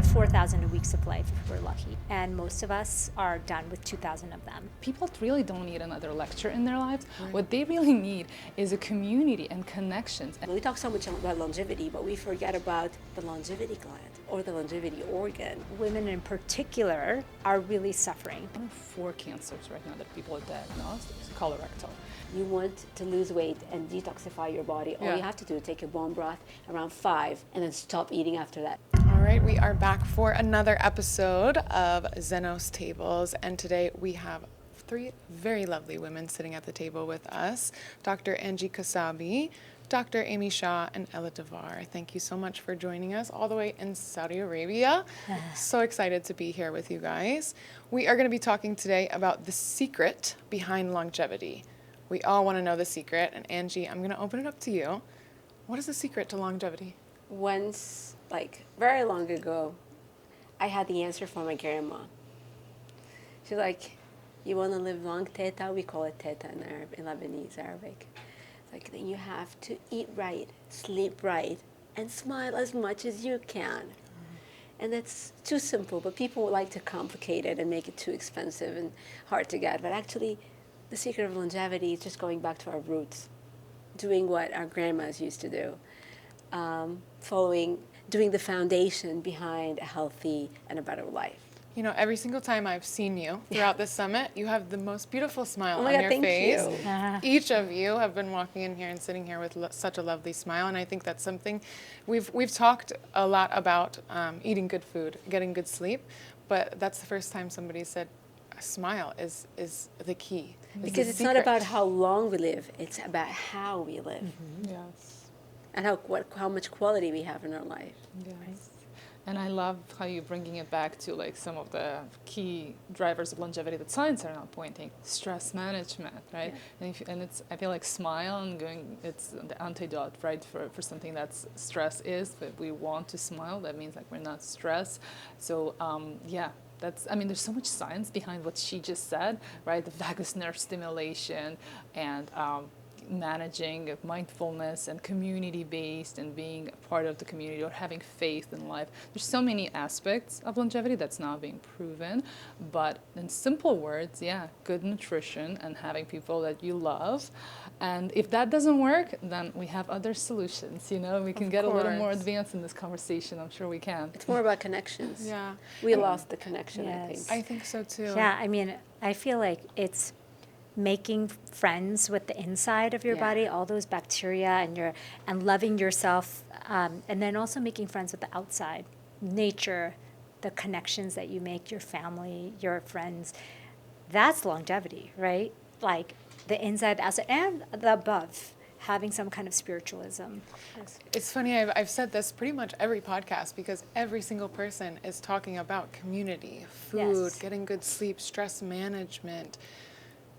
have 4,000 weeks of life if we're lucky, and most of us are done with 2,000 of them. People really don't need another lecture in their lives. Right. What they really need is a community and connections. We talk so much about longevity, but we forget about the longevity gland or the longevity organ. Women in particular are really suffering. One of 4 cancers right now that people are diagnosed is colorectal. You want to lose weight and detoxify your body, all you have to do is take a bone broth around 5 and then stop eating after that. All right, we are back for another episode of Zenos Tables, and today we have 3 very lovely women sitting at the table with us. Dr. Angie Kassabie, Dr. Amy Shah, and Ella Davar. Thank you so much for joining us all the way in Saudi Arabia. So excited to be here with you guys. We are going to be talking today about the secret behind longevity. We all want to know the secret, and Angie, I'm going to open it up to you. What is the secret to longevity? Once, very long ago, I had the answer from my grandma. She's like, you want to live long, teta? We call it teta in Lebanese, Arabic. It's like, then you have to eat right, sleep right, and smile as much as you can. And that's too simple, but people would like to complicate it and make it too expensive and hard to get. But actually, the secret of longevity is just going back to our roots, doing what our grandmas used to do, doing the foundation behind a healthy and a better life. You know, every single time I've seen you throughout this summit, you have the most beautiful smile on your thank face. You. Each of you have been walking in here and sitting here with such a lovely smile, and I think that's something we've talked a lot about, eating good food, getting good sleep, but that's the first time somebody said a smile is the key. Because it's not about how long we live, it's about how we live. Mm-hmm. Yes. And how much quality we have in our life. Yes. Right? And I love how you're bringing it back to some of the key drivers of longevity that science are now pointing. Stress management, right? Yeah. And I feel like smile and it's the antidote, right, for something that's stress is. But we want to smile. That means we're not stressed. So there's so much science behind what she just said, right? The vagus nerve stimulation and managing mindfulness and community-based and being a part of the community or having faith in life. There's so many aspects of longevity that's now being proven, but in simple words, good nutrition and having people that you love. And if that doesn't work, then we have other solutions, we can get a little more advanced in this conversation. I'm sure we can. It's more about connections. Yeah. We lost the connection, Yes. I think. I think so too. Yeah, I feel like it's making friends with the inside of your body, all those bacteria, and loving yourself, and then also making friends with the outside, nature, the connections that you make, your family, your friends. That's longevity, right? Like the inside, the outside, and the above. Having some kind of spiritualism. Yes. It's funny, I've said this pretty much every podcast because every single person is talking about community, food, getting good sleep, stress management.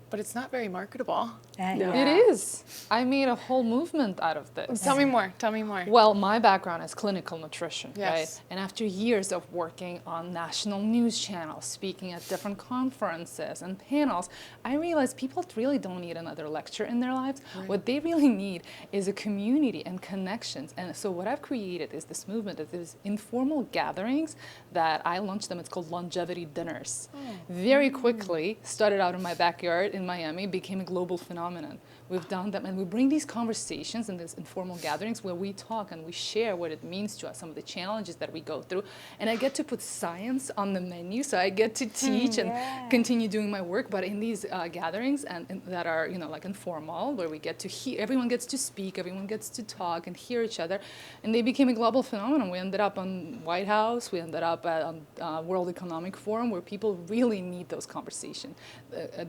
But it's not very marketable. No. It is. I made a whole movement out of this. Tell me more. Well, my background is clinical nutrition, yes. right? And after years of working on national news channels, speaking at different conferences and panels, I realized people really don't need another lecture in their lives. Right. What they really need is a community and connections. And so what I've created is this movement of these informal gatherings that I launched them. It's called longevity dinners. Very quickly, started out in my backyard in Miami, became a global phenomenon. We've done them, and we bring these conversations and these informal gatherings where we talk and we share what it means to us, some of the challenges that we go through. And I get to put science on the menu, so I get to teach and continue doing my work. But in these gatherings and that are, informal, where we get to hear, everyone gets to speak, everyone gets to talk and hear each other, and they became a global phenomenon. We ended up on White House, we ended up on World Economic Forum, where people really need those conversations.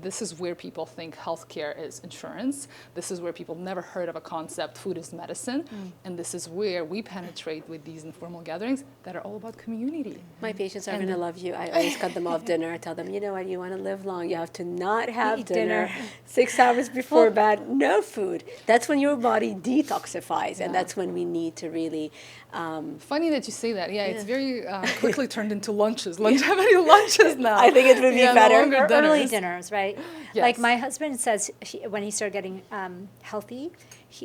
This is where people think healthcare is insurance. This is where people never heard of a concept, food is medicine. And this is where we penetrate with these informal gatherings that are all about community. My patients are going to love you. I always cut them off dinner. I tell them, you know what, you want to live long, you have to not have dinner 6 hours before bed, no food. That's when your body detoxifies, and that's when we need to really... Funny that you say that. It's very quickly turned into lunches. How many lunches now? I think it would be better. Early dinners, right? Yes. Like my husband says, when he started getting healthy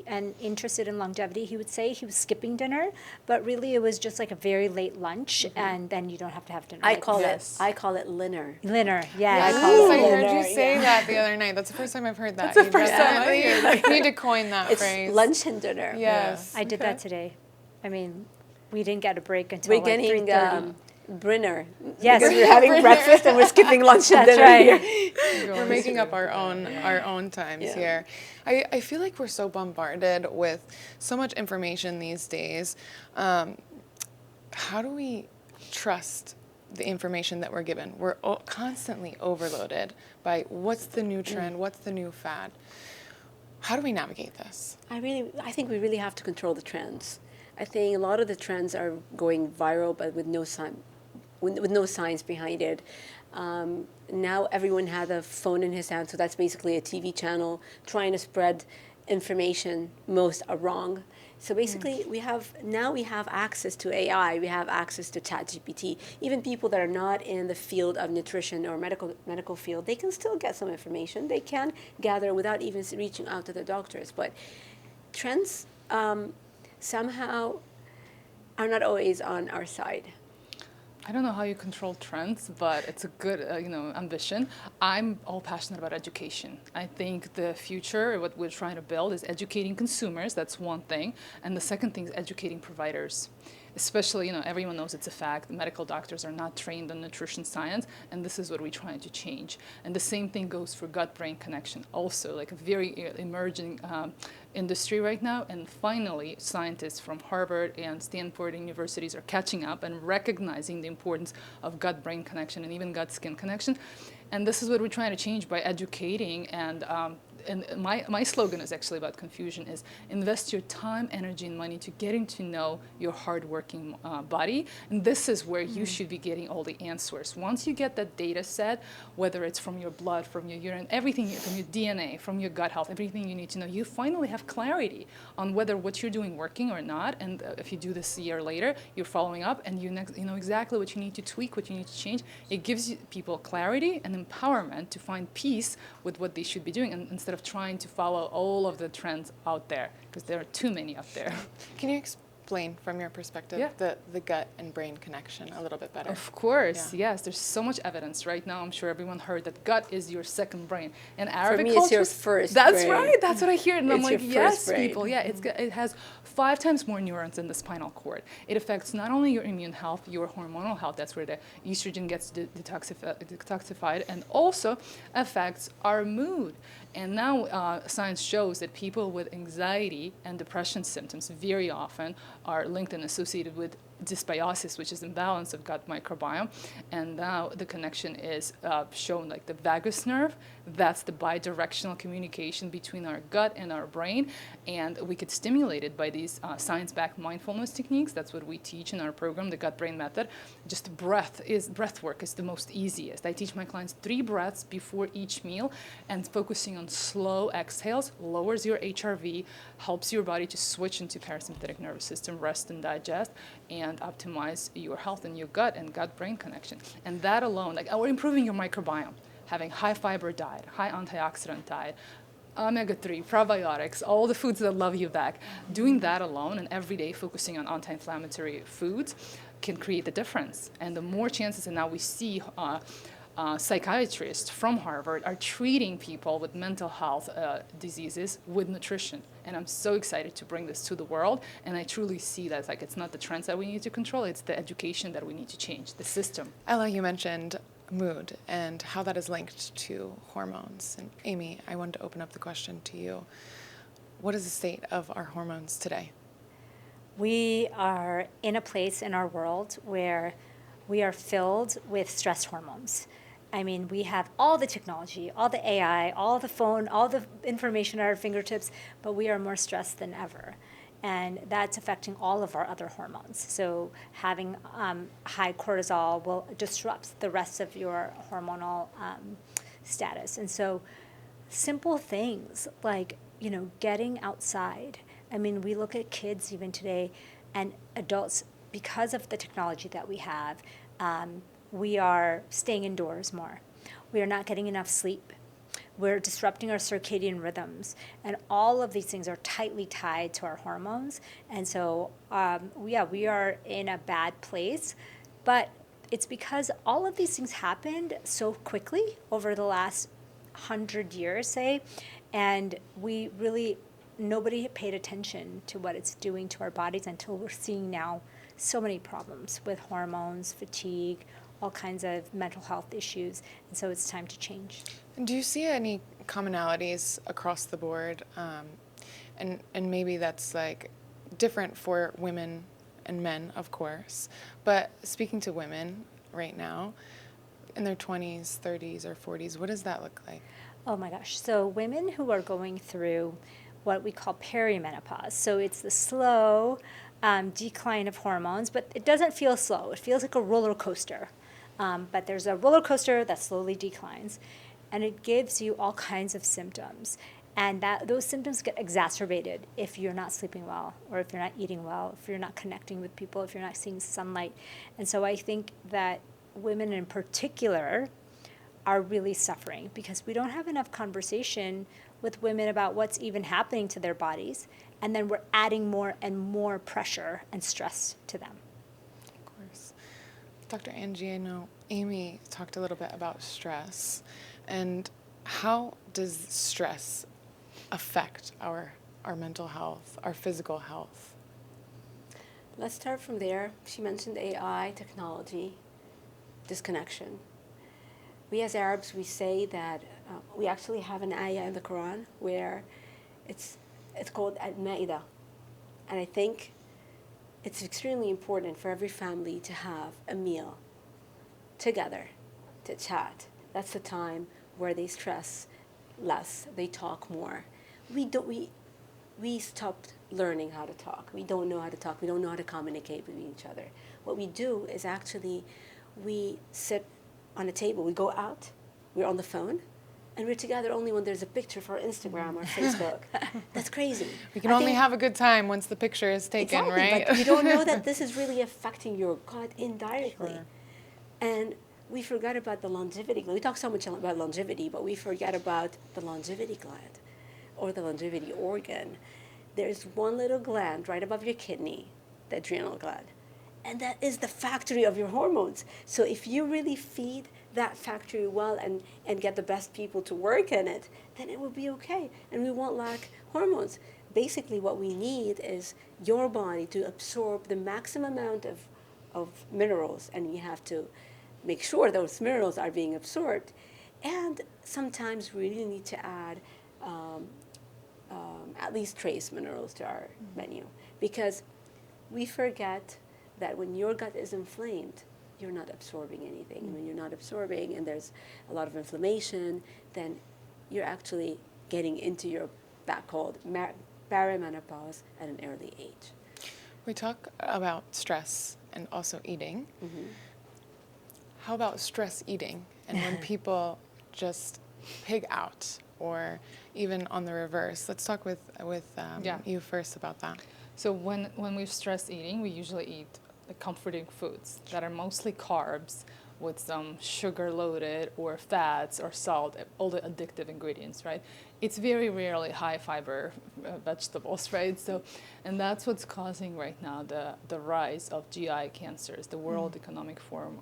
and interested in longevity, he would say he was skipping dinner, but really it was just like a very late lunch, and then you don't have to have dinner. I Like, call Yes. it Linner. dinner. Yeah, I Yes, call it I heard dinner, you say yeah. that the other night. That's the first time I've heard that. That's the first time I definitely heard that. need to coin that It's phrase. lunch and dinner. Yes. I did Okay. that today. I mean, we didn't get a break until We're like getting 3:30. Brinner. Yes. Because we're having breakfast and we're skipping lunch and That's dinner right. here. We're making up our own times Yeah. here. I feel like we're so bombarded with so much information these days. How do we trust the information that we're given? We're constantly overloaded by what's the new trend, what's the new fad. How do we navigate this? I think we really have to control the trends. I think a lot of the trends are going viral, but with no science behind it. Now everyone has a phone in his hand, so that's basically a TV channel trying to spread information. Most are wrong. So basically, we have access to AI. We have access to ChatGPT. Even people that are not in the field of nutrition or medical field, they can still get some information. They can gather without even reaching out to the doctors. But trends somehow are not always on our side. I don't know how you control trends, but it's a good, ambition. I'm all passionate about education. I think the future, what we're trying to build, is educating consumers. That's one thing, and the second thing is educating providers. Especially, everyone knows it's a fact. Medical doctors are not trained in nutrition science, and this is what we're trying to change. And the same thing goes for gut-brain connection, also like a very emerging industry right now. And finally, scientists from Harvard and Stanford universities are catching up and recognizing the importance of gut-brain connection and even gut-skin connection. And this is what we're trying to change by educating and my slogan is actually about confusion, is invest your time, energy, and money to getting to know your hardworking body. And this is where you should be getting all the answers. Once you get that data set, whether it's from your blood, from your urine, everything, from your DNA, from your gut health, everything you need to know, you finally have clarity on whether what you're doing working or not. And if you do this a year later, you're following up and you know exactly what you need to tweak, what you need to change. It gives people clarity and empowerment to find peace with what they should be doing, and instead of trying to follow all of the trends out there, because there are too many out there. Can you explain from your perspective the gut and brain connection a little bit better? Of course, yes. There's so much evidence right now. I'm sure everyone heard that gut is your second brain. And Arabic For me, culture, it's your first That's brain. right. That's what I hear. And I'm It's like, your yes, first brain. people. Yeah, it has 5 times more neurons in the spinal cord. It affects not only your immune health, your hormonal health. That's where the estrogen gets detoxified, and also affects our mood. And now science shows that people with anxiety and depression symptoms very often are linked and associated with dysbiosis, which is imbalance of gut microbiome. And now the connection is shown, like the vagus nerve. That's the bidirectional communication between our gut and our brain. And we could stimulate it by these science-backed mindfulness techniques. That's what we teach in our program, the gut-brain method. Just breath work is the most easiest. I teach my clients 3 breaths before each meal, and focusing on slow exhales lowers your HRV, helps your body to switch into parasympathetic nervous system, rest and digest, and optimize your health and your gut and gut-brain connection. And that alone, or improving your microbiome, having high fiber diet, high antioxidant diet, omega-3, probiotics, all the foods that love you back. Doing that alone and every day focusing on anti-inflammatory foods can create the difference. And the more chances, and now we see psychiatrists from Harvard are treating people with mental health diseases with nutrition. And I'm so excited to bring this to the world. And I truly see that it's not the trends that we need to control, it's the education that we need to change, the system. Ella, you mentioned mood and how that is linked to hormones. And Amy, I wanted to open up the question to you. What is the state of our hormones today? We are in a place in our world where we are filled with stress hormones. I mean, we have all the technology, all the AI, all the phone, all the information at our fingertips, but we are more stressed than ever. And that's affecting all of our other hormones. So having high cortisol will disrupt the rest of your hormonal status. And so simple things like, getting outside. I mean, we look at kids even today and adults, because of the technology that we have, we are staying indoors more. We are not getting enough sleep. we're disrupting our circadian rhythms. And all of these things are tightly tied to our hormones. And so, we are in a bad place. But it's because all of these things happened so quickly over the last 100 years, say, and nobody paid attention to what it's doing to our bodies until we're seeing now so many problems with hormones, fatigue, all kinds of mental health issues. And so it's time to change. And do you see any commonalities across the board? And maybe that's like different for women and men, of course. But speaking to women right now, in their 20s, 30s, or 40s, what does that look like? Oh my gosh. So women who are going through what we call perimenopause. So it's the slow decline of hormones, but it doesn't feel slow. It feels like a roller coaster. But there's a roller coaster that slowly declines, and it gives you all kinds of symptoms. And those symptoms get exacerbated if you're not sleeping well, or if you're not eating well, if you're not connecting with people, if you're not seeing sunlight. And so I think that women in particular are really suffering because we don't have enough conversation with women about what's even happening to their bodies. And then we're adding more and more pressure and stress to them. Of course. Dr. Angie, I know Amy talked a little bit about stress. And how does stress affect our mental health, our physical health? Let's start from there. She mentioned AI, technology, disconnection. We as Arabs, we say that we actually have an ayah in the Quran where it's called Al-Ma'idah. And I think it's extremely important for every family to have a meal together, to chat. That's the time where they stress less, they talk more. We stopped learning how to talk. We don't know how to talk. We don't know how to communicate with each other. What we do is actually we sit on a table. We go out. We're on the phone. And we're together only when there's a picture for Instagram or Facebook. That's crazy. We can only have a good time once the picture is taken, exactly, right? But you don't know that this is really affecting your gut indirectly. Sure. And we forgot about the longevity gland. We talk so much about longevity, but we forget about the longevity gland or the longevity organ. There's one little gland right above your kidney, the adrenal gland. And that is the factory of your hormones. So if you really feed that factory well and get the best people to work in it, then it will be okay. And we won't lack hormones. Basically what we need is your body to absorb the maximum amount of minerals, and you have to make sure those minerals are being absorbed. And sometimes we really need to add at least trace minerals to our menu, because we forget that when your gut is inflamed, you're not absorbing anything. And when you're not absorbing and there's a lot of inflammation, then you're actually getting into your that called perimenopause at an early age. We talk about stress and also eating. Mm-hmm. How about stress eating? And when people just pig out, or even on the reverse? Let's talk with you first about that. So when we're stress eating, we usually eat the comforting foods that are mostly carbs with some sugar-loaded or fats or salt, all the addictive ingredients, right? It's very rarely high-fiber vegetables, right? So, and that's what's causing right now the rise of GI cancers. The World Economic Forum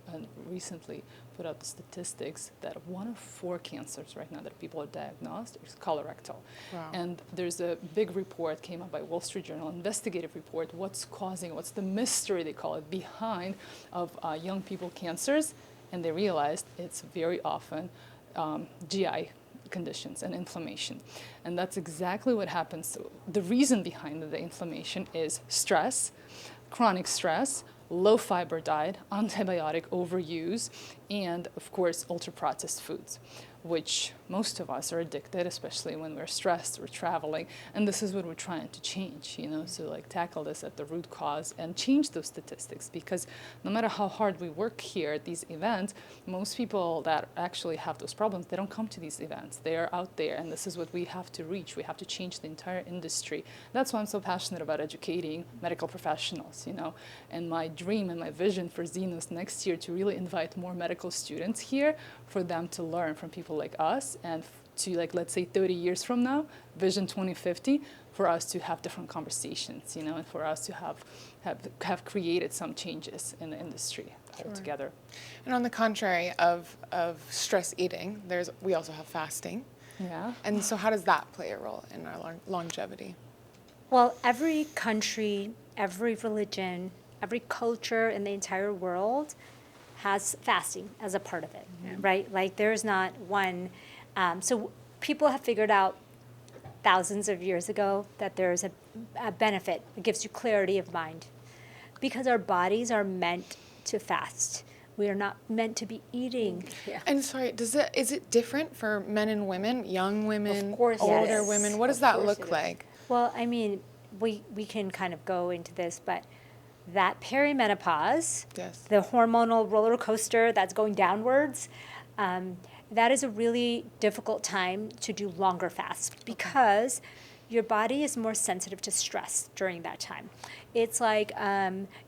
recently put out the statistics that 1 of 4 cancers right now that people are diagnosed is colorectal. Wow. And there's a big report came out by Wall Street Journal, investigative report, what's the mystery, they call it, behind of young people cancers. And they realized it's very often GI conditions and inflammation. And that's exactly what happens. So the reason behind the inflammation is stress, chronic stress, low fiber diet, antibiotic overuse, and of course ultra-processed foods, which most of us are addicted, especially when we're stressed, we're traveling, and this is what we're trying to change, so like tackle this at the root cause and change those statistics, because no matter how hard we work here at these events, most people that actually have those problems, they don't come to these events. They are out there, and this is what we have to reach. We have to change the entire industry. That's why I'm so passionate about educating medical professionals, and my dream and my vision for Zenos next year to really invite more medical students here for them to learn from people like us and to, like, let's say 30 years from now, Vision 2050, for us to have different conversations, you know, and for us to have created some changes in the industry altogether. And on the contrary of stress eating, we also have fasting. Yeah. And so how does that play a role in our longevity? Well, every country, every religion, every culture in the entire world has fasting as a part of it, right? Like there's not one. So people have figured out thousands of years ago that there's a benefit. It gives you clarity of mind. Because our bodies are meant to fast. We are not meant to be eating. Yeah. And sorry, is it different for men and women, young women, Of course it older is. women? What does Of that course it look is. like? Well, I mean, we can kind of go into this, but that perimenopause, Yes. the hormonal roller coaster that's going downwards, that is a really difficult time to do longer fasts because your body is more sensitive to stress during that time. It's like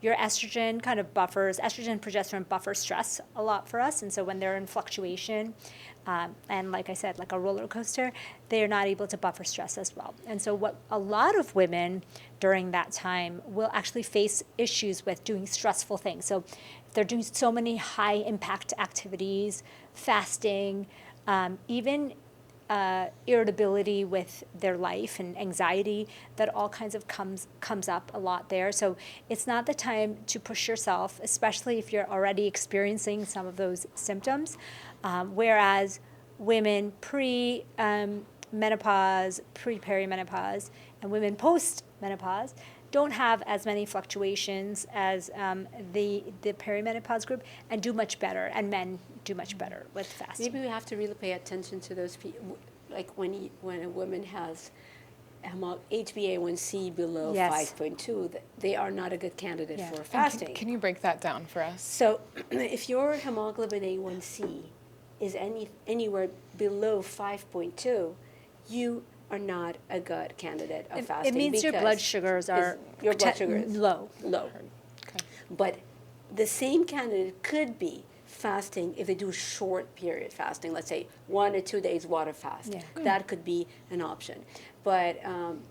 your estrogen kind of buffers, estrogen and progesterone buffer stress a lot for us. And so when they're in fluctuation, and like I said, like a roller coaster, they are not able to buffer stress as well. And so what a lot of women during that time will actually face issues with doing stressful things. So if they're doing so many high impact activities, fasting, even irritability with their life and anxiety, that all kinds of comes up a lot there. So it's not the time to push yourself, especially if you're already experiencing some of those symptoms. Whereas women pre-menopause, pre-perimenopause, and women post-menopause don't have as many fluctuations as the perimenopause group and do much better, and men do much better with fasting. Maybe we have to really pay attention to those people, like when a woman has HbA1c below Yes. 5.2, they are not a good candidate Yeah. for And fasting. Can you break that down for us? So if your hemoglobin A1c is anywhere below 5.2, you are not a good candidate of fasting. It means your because blood sugars are your blood sugar is low. low. Okay. But the same candidate could be fasting if they do short period fasting, let's say 1 or 2 days water fast. Yeah. That could be an option. But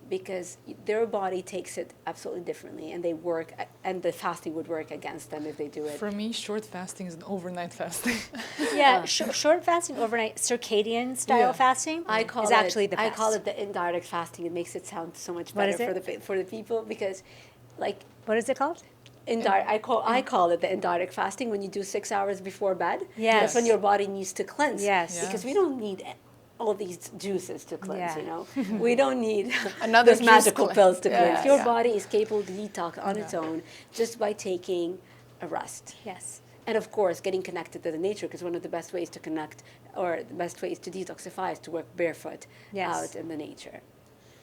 because their body takes it absolutely differently, and they work, and the fasting would work against them if they do it. For me, short fasting is an overnight fasting. Yeah, short fasting, overnight, circadian style Yeah. fasting is actually the best. I call it the indirect fasting. It makes it sound so much What better is for the people because, like, What is it called? I call it the indirect fasting when you do 6 hours before bed. Yes. That's when your body needs to cleanse. Yes. Because we don't need all these juices to cleanse, Yeah. you know. We don't need Another those juice magical cleanse. pills to Yeah, cleanse. Your yeah. body is capable to detox on its own just by taking a rest. Yes. And of course, getting connected to the nature, because one of the best ways to connect, or the best ways to detoxify, is to work barefoot Yes. out in the nature.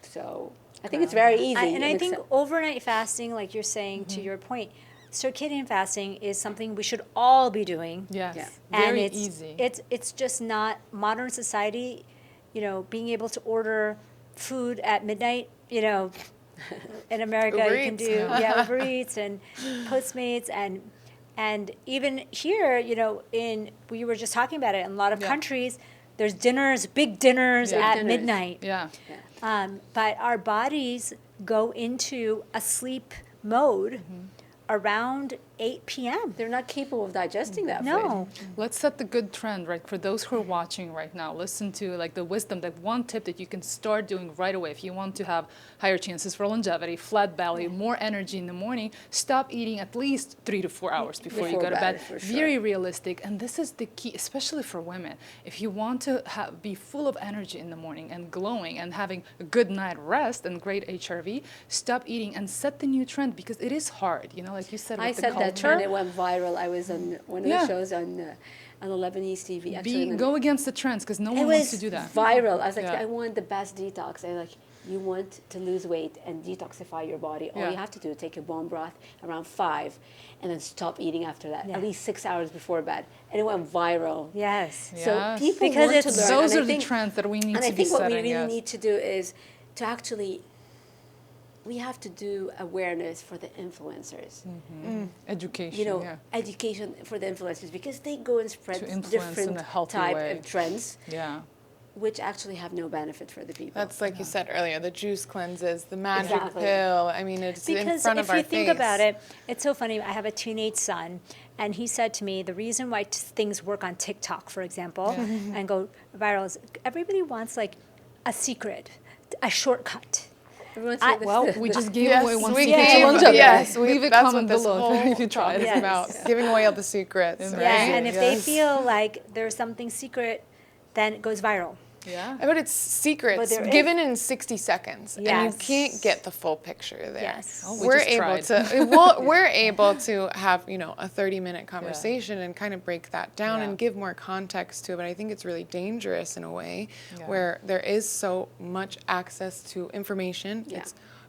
So I think it's very easy. I think accept- overnight fasting, like you're saying to your point, circadian fasting is something we should all be doing. Yes. Yeah. Very and easy. It's just not modern society, you know, being able to order food at midnight, you know, in America Uber you can Eats. do Uber Eats and Postmates and even here, you know, we were just talking about it in a lot of Yeah. countries, there's dinners, big dinners Yeah. at Dinners. midnight. Yeah. But our bodies go into a sleep mode around 8 p.m. They're not capable of digesting that No. food. Let's set the good trend, right? For those who are watching right now, listen to like the wisdom, that one tip that you can start doing right away if you want to have higher chances for longevity, flat belly, more energy in the morning. Stop eating at least 3 to 4 hours before you Before go to bed, bed. for sure. Very realistic, and this is the key, especially for women. If you want to be full of energy in the morning and glowing and having a good night rest and great HRV, stop eating and set the new trend, because it is hard. You know, like you said, I with the said that culture. trend. It went viral. I was on one of Yeah. the shows on the Lebanese TV. Actually, Go against the trends, because no it one was wants to do that. viral. I was like, Yeah. I want the best detox. I like, you want to lose weight and detoxify your body. All Yeah. you have to do is take a bone broth around 5, and then stop eating after that. Yeah. At least 6 hours before bed, and it went viral. Yes. Yeah. So Yes. people Because want to it's- learn. Those and I are the think- trends that we need And to I be think what we setting. really Yes. need to do is to actually, we have to do awareness for the influencers. Education. You know, yeah. education for the influencers, because they go and spread To influence in different a healthy type way. of trends. Yeah. which actually have no benefit for the people. That's like you said earlier, the juice cleanses, the magic Exactly. pill. I mean, it's in Because front if of our you face. think about it, it's so funny. I have a teenage son, and he said to me, the reason why things work on TikTok, for example, and go viral is everybody wants like a secret, a shortcut. Everyone's I- like, this- Well, this- we just this- gave Yes, away one we secret gave, challenge of it. yes, Leave a that's comment what this below whole if you talk tried. is Yes. about, giving away all the secrets. Yeah, right? Yeah, and if they Yes. feel like there's something secret, then it goes viral. Yeah. But it's secrets But there is- given in 60 seconds, and you Yes. can't get the full picture there. Yes. Oh, we we're just able tried. to we're able to have a 30-minute conversation and kind of break that down Yeah. and give more context to it. But I think it's really dangerous in a way Yeah. where there is so much access to information. Yeah.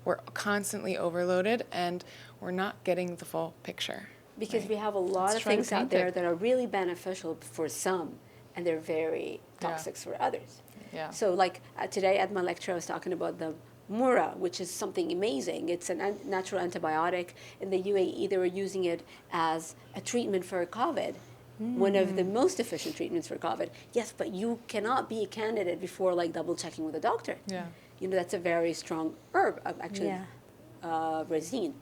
We're constantly overloaded, and we're not getting the full picture. Because we have a lot Let's of try to things out paint there it. that are really beneficial for some, and they're very Yeah. toxic for others. Yeah. So like today at my lecture, I was talking about the Mura, which is something amazing. It's a natural antibiotic. In the UAE, they were using it as a treatment for COVID, one of the most efficient treatments for COVID. Yes, but you cannot be a candidate before like double checking with a doctor. Yeah. That's a very strong herb, actually, Yeah. resin.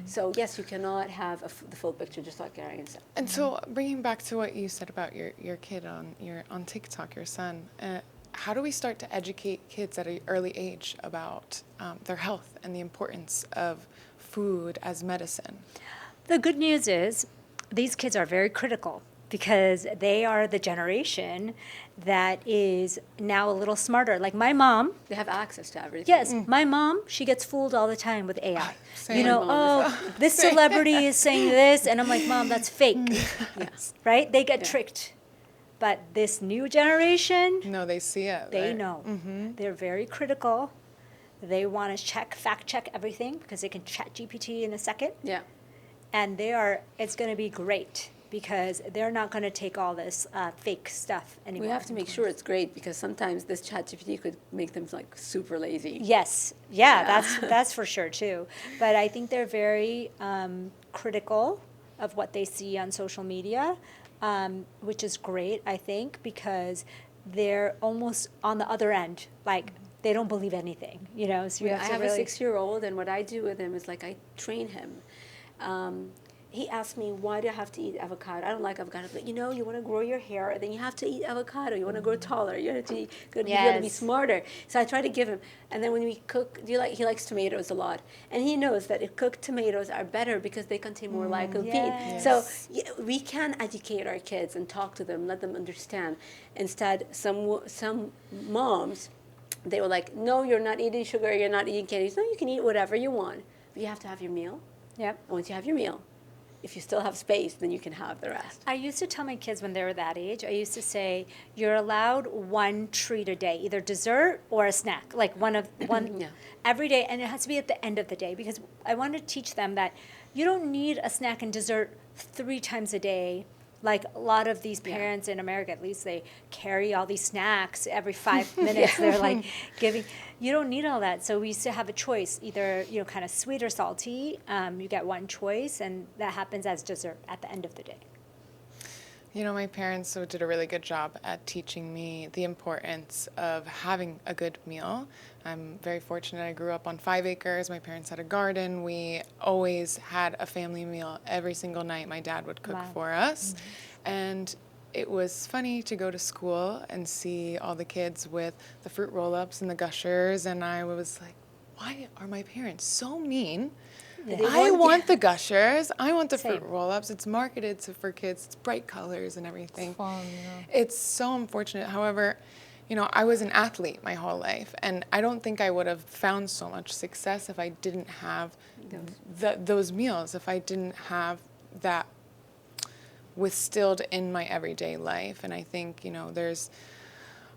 So yes, you cannot have the full picture, just like Arian said. And so, bringing back to what you said about your kid on TikTok, your son, how do we start to educate kids at an early age about their health and the importance of food as medicine? The good news is these kids are very critical because they are the generation that is now a little smarter. Like my mom, They have access to everything. yes, my mom, she gets fooled all the time with AI. Same. You know, My mom oh, this celebrity is saying this, and I'm like, Mom, that's fake, Yes. right? They get Yeah. tricked. But this new generation, No, they see it. they right? know. They're very critical. They want to fact check everything because they can chat GPT in a second. Yeah. And it's going to be great because they're not going to take all this fake stuff anymore. We have to make sure it's great because sometimes this ChatGPT could make them like super lazy. Yes, yeah, that's for sure too. But I think they're very critical of what they see on social media, which is great, I think, because they're almost on the other end. Like they don't believe anything, So you I have to have really. a 6-year-old, and what I do with him is like I train him. He asked me, why do I have to eat avocado? I don't like avocado. But you want to grow your hair, then you have to eat avocado. You want to grow taller. You have to eat good. You got to be Yes. smarter. So I try to give him. And then when we cook, he likes tomatoes a lot. And he knows that if cooked tomatoes are better because they contain more lycopene. Yes. So we can educate our kids and talk to them, let them understand. Instead, some moms, they were like, no, you're not eating sugar. You're not eating candies. No, you can eat whatever you want. But you have to have your meal. Yep. And once you have your meal, if you still have space, then you can have the rest. I used to tell my kids when they were that age, I used to say, you're allowed one treat a day, either dessert or a snack, like one Yeah. every day, and it has to be at the end of the day because I want to teach them that you don't need a snack and dessert 3 times a day. Like a lot of these parents in America, at least, they carry all these snacks every 5 minutes. They're like giving. You don't need all that. So we used to have a choice, either kind of sweet or salty. You get one choice, and that happens as dessert at the end of the day. My parents did a really good job at teaching me the importance of having a good meal. I'm very fortunate. I grew up on 5 acres. My parents had a garden. We always had a family meal every single night. My dad would cook Wow. for us. And it was funny to go to school and see all the kids with the fruit roll-ups and the gushers. And I was like, why are my parents so mean? I want the gushers. I want the fruit Same. roll-ups. It's marketed for kids. It's bright colors and everything. Fun, It's so unfortunate. However, I was an athlete my whole life, and I don't think I would have found so much success if I didn't have those meals, if I didn't have that withstilled in my everyday life. And I think, there's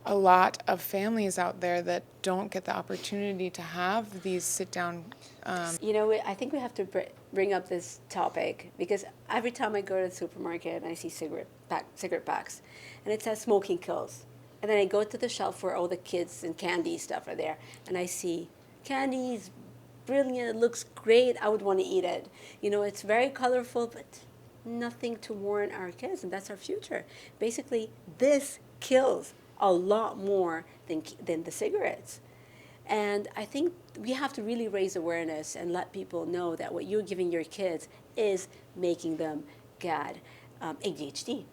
a lot of families out there that don't get the opportunity to have these sit-down. I think we have to bring up this topic because every time I go to the supermarket and I see cigarette packs, and it says smoking kills. And then I go to the shelf where all the kids and candy stuff are there, and I see candies, brilliant, it looks great, I would want to eat it. It's very colorful, but nothing to warn our kids, and that's our future. Basically, this kills. a lot more than the cigarettes. And I think we have to really raise awareness and let people know that what you're giving your kids is making them get ADHD.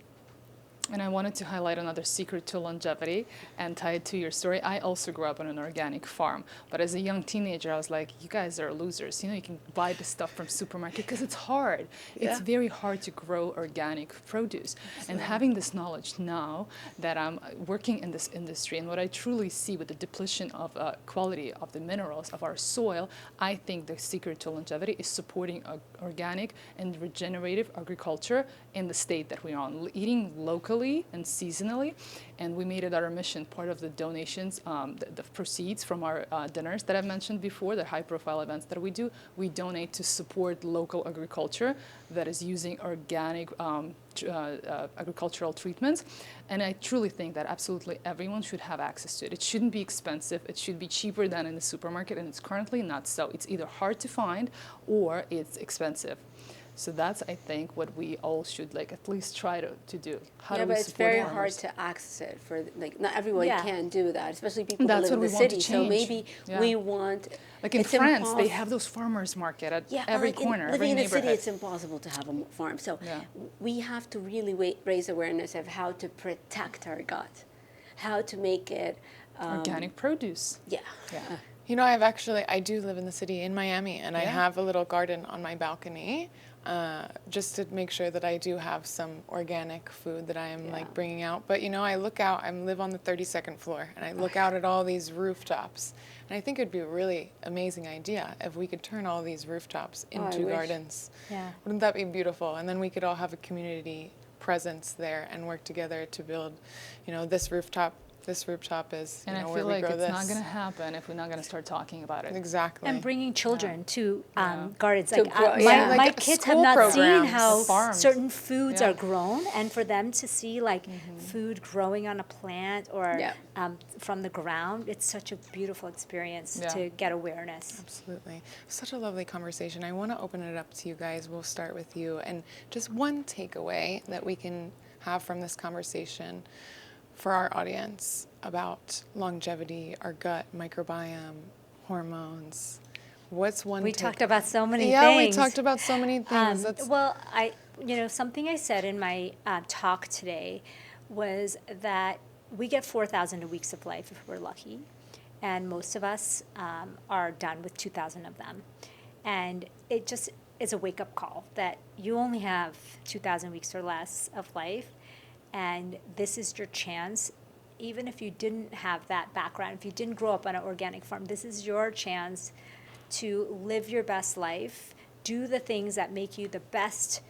And I wanted to highlight another secret to longevity and tie it to your story. I also grew up on an organic farm, but as a young teenager, I was like, you guys are losers. You know, you can buy this stuff from supermarket because it's hard. It's very hard to grow organic produce. And having this knowledge now that I'm working in this industry and what I truly see with the depletion of quality of the minerals of our soil, I think the secret to longevity is supporting organic and regenerative agriculture in the state that we're on, eating locally and seasonally, and we made it our mission. Part of the donations, the proceeds from our dinners that I've mentioned before, the high-profile events that we do, we donate to support local agriculture that is using organic agricultural treatments. And I truly think that absolutely everyone should have access to it. It shouldn't be expensive. It should be cheaper than in the supermarket, and it's currently not so. It's either hard to find or it's expensive. So that's, I think, what we all should at least try to do. How do we but it's support very farmers? hard to access it for not everyone can do that, especially people That's that live in what the we want to city. So change. maybe Yeah. we want Like in it's France, they impos- have those farmers market at Yeah, every like corner, every living in the neighborhood. city, it's impossible to have a farm. So we have to really raise awareness of how to protect our gut, how to make it Organic produce. Yeah. You know, I do live in the city in Miami, and I have a little garden on my balcony, just to make sure that I do have some organic food that I am bringing out. But you know, I live on the 32nd floor, and I look out at all these rooftops, and I think it'd be a really amazing idea if we could turn all these rooftops into gardens. Yeah. Wouldn't that be beautiful? And then we could all have a community presence there and work together to build, this rooftop is, And I where feel we like grow it's this. not going to happen if we're not going to start talking about it. Exactly. And bringing children to gardens. To Like, grow- my like kids have school not seen programs. how Farms. certain foods Yeah. are grown, and for them to see food growing on a plant or from the ground, it's such a beautiful experience to get awareness. Absolutely. Such a lovely conversation. I want to open it up to you guys. We'll start with you. And just one takeaway that we can have from this conversation for our audience about longevity, our gut microbiome, hormones. What's one We talked about so many things. Yeah, we talked about so many things. Well, something I said in my talk today was that we get 4,000 weeks of life if we're lucky, and most of us are done with 2,000 of them. And it just is a wake-up call that you only have 2,000 weeks or less of life, and this is your chance. Even if you didn't have that background, if you didn't grow up on an organic farm, this is your chance to live your best life, do the things that make you the best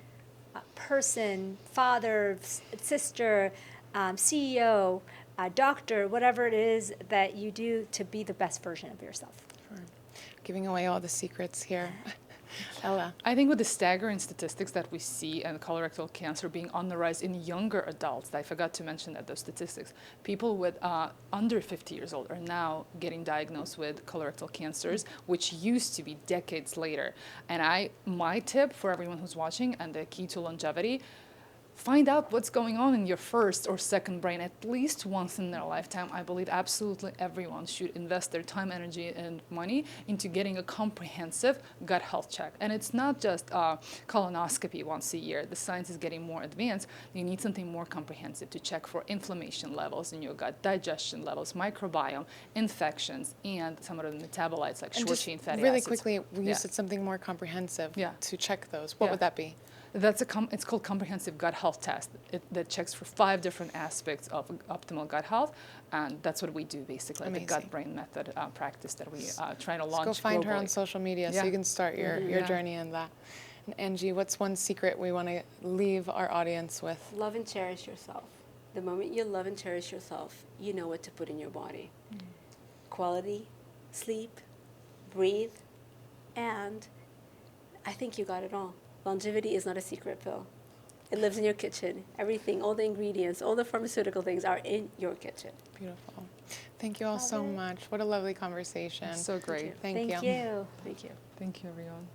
person, father, sister, CEO, doctor, whatever it is that you do to be the best version of yourself. Giving away all the secrets here. Ella. I think with the staggering statistics that we see and colorectal cancer being on the rise in younger adults, I forgot to mention that those statistics, people with under 50 years old are now getting diagnosed with colorectal cancers, which used to be decades later. And my tip for everyone who's watching and the key to longevity, find out what's going on in your first or second brain at least once in their lifetime. I believe absolutely everyone should invest their time, energy, and money into getting a comprehensive gut health check. And it's not just colonoscopy once a year. The science is getting more advanced. You need something more comprehensive to check for inflammation levels in your gut, digestion levels, microbiome, infections, and some of the metabolites like short-chain fatty really acids. quickly, you said something more comprehensive to check those. What would that be? It's called comprehensive gut health test. That checks for 5 different aspects of optimal gut health, and that's what we do basically. Amazing. The gut-brain method practice that we try to launch. Go find globally. her on social media so you can start your journey in that. And Angie, what's one secret we want to leave our audience with? Love and cherish yourself. The moment you love and cherish yourself, you know what to put in your body. Quality, sleep, breathe, and I think you got it all. Longevity is not a secret pill. It lives in your kitchen. Everything, all the ingredients, all the pharmaceutical things are in your kitchen. Beautiful. Thank you all so much. What a lovely conversation. So great. Thank you. Thank you. Thank you. Thank you, everyone.